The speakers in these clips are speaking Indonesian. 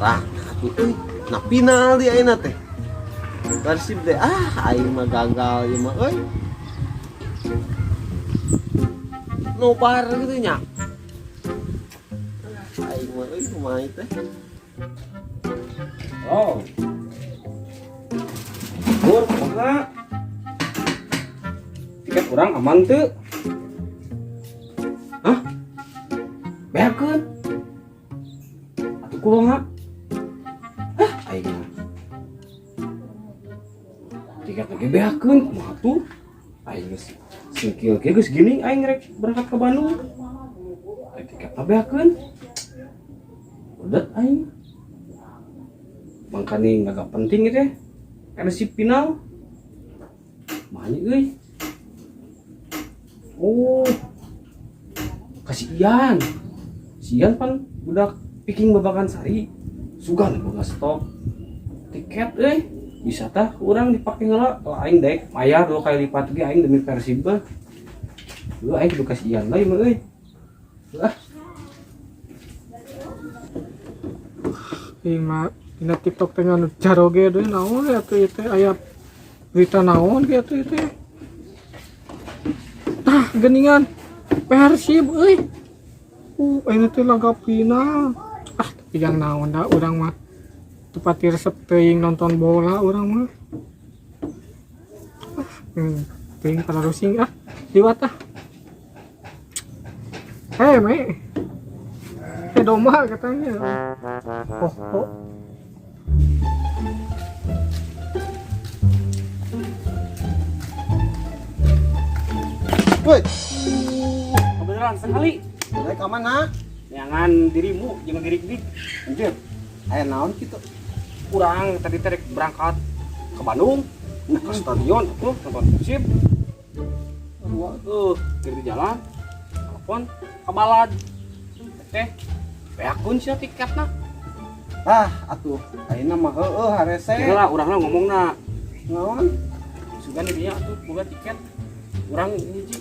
juara atuh nah final di ayeuna teh Persib deh aing mah gagal ieu mah euy nobar gitu nya aing mah euy kumaha teh oh Bur, kumaha tiket kurang aman tuh hah beakeun atuh kumaha aing mah tiket lagi beakeun kumaha tuh aing geus singkil ge geus gini aing rek berangkat ke Bandung aing tiket beakeun udah aing mangkani agak penting gitu ya karena si final mahanya euy oh kasihan sian pan budak picking babakan sari sugan boga stok tiket euy bisa tah urang dipake heula kalau aing daek mayar 2 kali lipat ge aing demi Persib mah lu aing kudu kasihan lah mah euy Ina TikTok dengan jaroge deh naon ya tuh itu ayat berita naon gitu itu geningan Persib euy ini tuh laga final tapi yang naon dah urang mah tepati resep teuing nonton bola urang mah teuing pada rusing liwat me domba katanya oh. woi kebenaran sekali naik ka mana jangan dirimu jangan diri anjir aya naon kitu kurang tadi terek berangkat ke Bandung ke stadion tuh nonton Persib dari jalan telepon ke balad teh beakun sih tiketna atuh ayeuna mah heueuh harese lah urangna ngomongna naon sugan dia atuh boga tiket urang hiji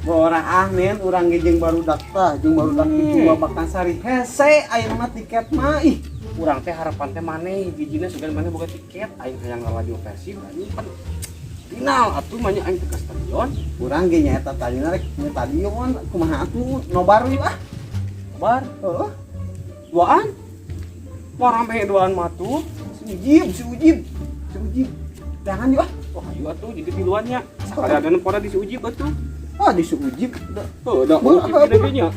Borah men urang ge jeung barudak tah jeung barudak itu babakan sari hese ayeuna mah tiket mah ih urang teh harapan teh maneh hijina sugan maneh boga tiket aing hayang ngalaju Persib anjing pan final atuh mah nya aing teh ka stadion urang ge nyaeta tadina rek nya stadion kumaha atuh nobar we bar heeh duaan mau rame duaan mah tuh si ujib jangan yuk wah ayo atuh jadi tiluannya sakadana pada di si ujib atuh di si ujib da ujib gede nya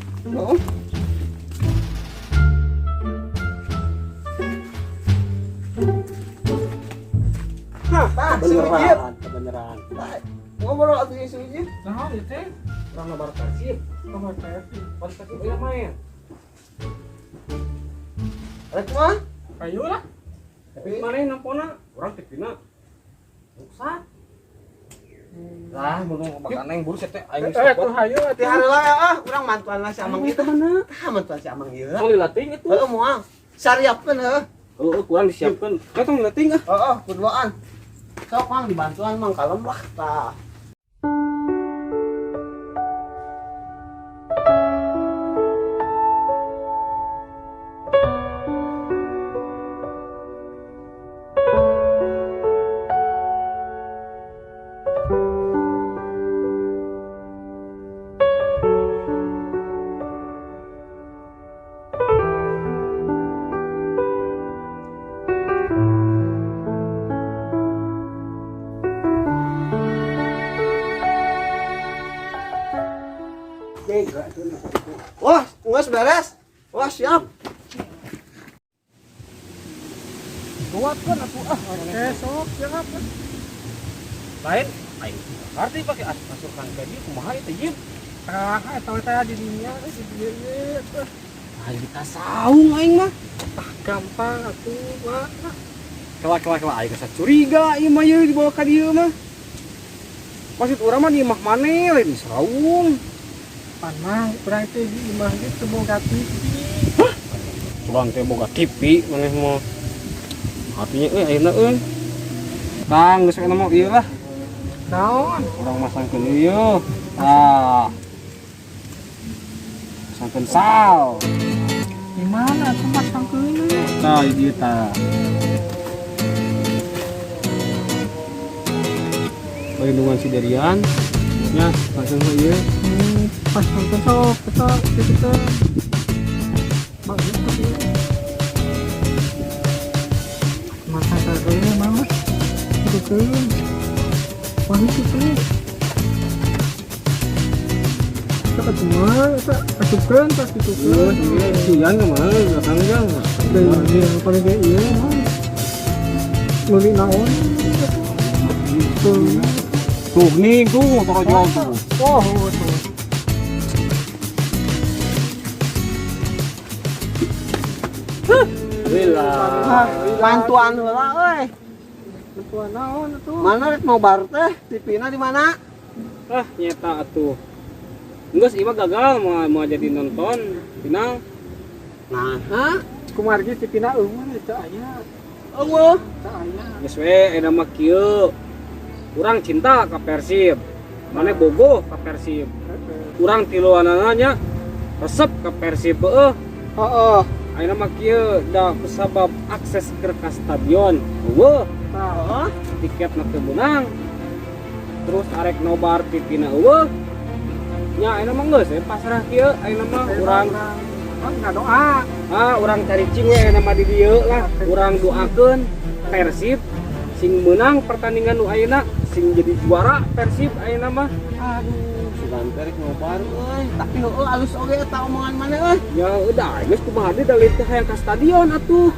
kebeneran ngobrol atuh si ujib nah itu teh urang nobar Persib Persib ieu main rek mah ayo lah tapi maneh nampona urang teh pina rusak mun makan neng buru teh aing tuh hayu ti hareula urang mantuan lah si amang ieu mana mantuan si amang ieu mau dilatih itu heueuh moal sariapkeun heueuh kurang disiapkan katong dilatih berduaan sok mang dibantuan mang kalem lah tah wah nggak beres wah siap kuat kan atuh sok jangan lain aing ngerti pakai asuran kayak gitu kumaha itu jim eta teh di dunia di dieu aing kasaung aing mah gampang atuh mah kela aing kasa curiga ieu mah ieu dibawa ka dieu mah maksud urang mah di imah maneh lain saung panang urang teh di imah ge teu boga TV urang teh boga TV maneh mah hatinya ayeuna Kang geus kana mah ieu lah naon urang masangkeun ieu masangkeun sal gimana tuh masangkeun tah ieu tah. Perlindungan si Derian nya langsung ieu. Pas nonton sok kita bagus tuh ya. Masa tadi mama itu kan wah itu tuh kita cuma kita masukkan pas itu kan Sian kemana belakang jang. ini yang paling kayak iya ngeli naon Tuh nih tuh taruh jauh tuh. oh tuh Bantuan heula euy. tuan naon tuh Mana rek nobar teh? TV-na di mana? Ah nyeta atuh. Geus ieu mah gagal mau jadi nonton final. Nah, kumargi tipina eueuh eta aya eueuh. eta aya Geus we eta mah kieu. Urang cinta ka Persib. Mane bogoh ka Persib. Urang tiluanana nya resep ka Persib heueuh. Heeh. Ayeuna mah kieu da kusabab akses ke stadion. Eueuh, Heeh. tiketna teu meunang. Terus arek nobar tipina eueuh. Nya ayeuna mah geus pasrah kieu, ayeuna mah urang enggak doa urang caricing we ayeuna mah di dieu lah. Urang doakeun Persib sing meunang pertandingan nu ayeuna, sing jadi juara Persib ayeuna mah. Aduh, sugan teh rek nobar euy. Tapi heueuh alus oge eta omongan maneh euy. Ya udah, geus kumaha deui da leuwih hayang ka stadion atuh.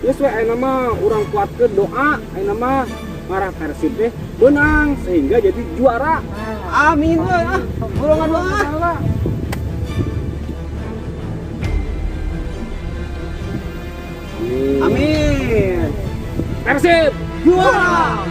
Geus we ayeuna mah urang kuatkeun doa, ayeuna mah marah Persib teh menang sehingga jadi juara. Amin euy. Ah, golongan doa. Amin. Persib Juara.